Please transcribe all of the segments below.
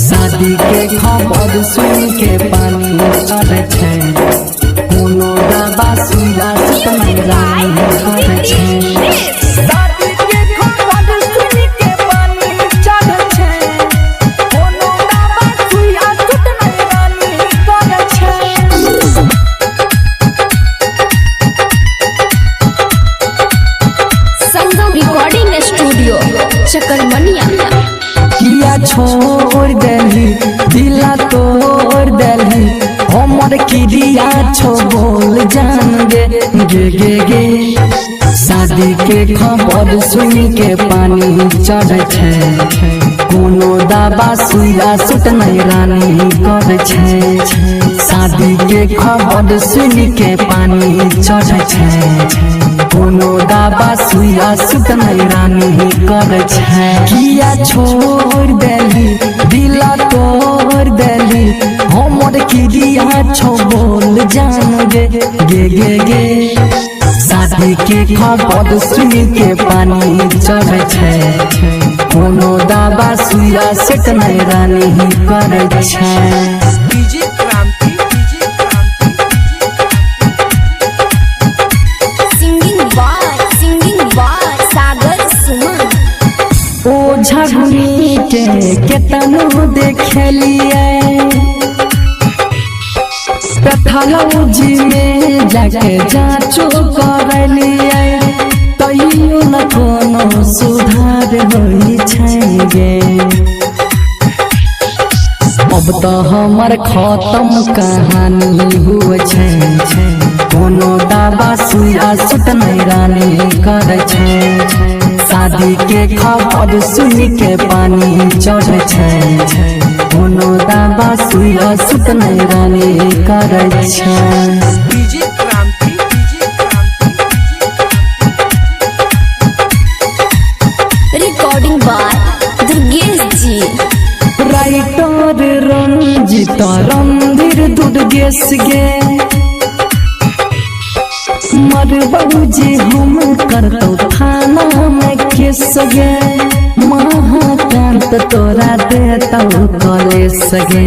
शादी के खबर सुन के पानी चढ़े छे कोनो दबा सुइया सुतनाई रानी करे छे। शादी के खबर सुन के पानी चढ़े छे कोनो दबा सुइया सुतनाई रानी करे छे। संगम रिकॉर्डिंग स्टूडियो चकरमनिया। किया छोड़ देली दिला तोड़ देली हमर किरिया छो बोल जान गे गे गे गे। शादी के खबर सुन के पानी चढ़े छे कोनो दबा सुइया सुतनाई रानी करे छे। शादी के खबर सुन के पानी चढ़े छे कोनो दबा सुइया सुतनाई रानी करे छे। किया छोड़ देली दिला तोड़ देली हमर किरिया छो बोल जान गे गे गे गे। शादी के खबर सुन के पानी चढ़े छे कोनो दबा सुइया सुतनाई रानी करे छे। झगड़ी के केतनो देखलिए पैथोलॉजी में जाके जांचो करलिए तैयो न कोनो सुधार होई छै गे। अब तो हमर खत्म कहानी हुए छे कोनो दबा सुइया सुतनाई रानी करे छे। शादी के खबर सुन के पानी चढ़े छे कोनो दबा सुइया सुतनाई रानी करे छे। रिकॉर्डिंग बाय दुर्गेश जी। राइटर रंजित रणधीर दुर्गेश गे मरबू जी हम करतो थाना में केस गे महाकांत तोरा देता कॉलेज गे।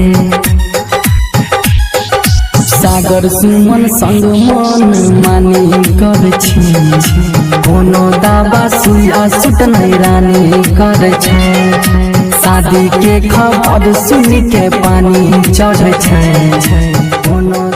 सागर सुमन संग मन मानी कर छी कोनो दबा सुइया सुतनाई रानी करे छे। शादी के खबर सुन के पानी चढ़े छे कोनो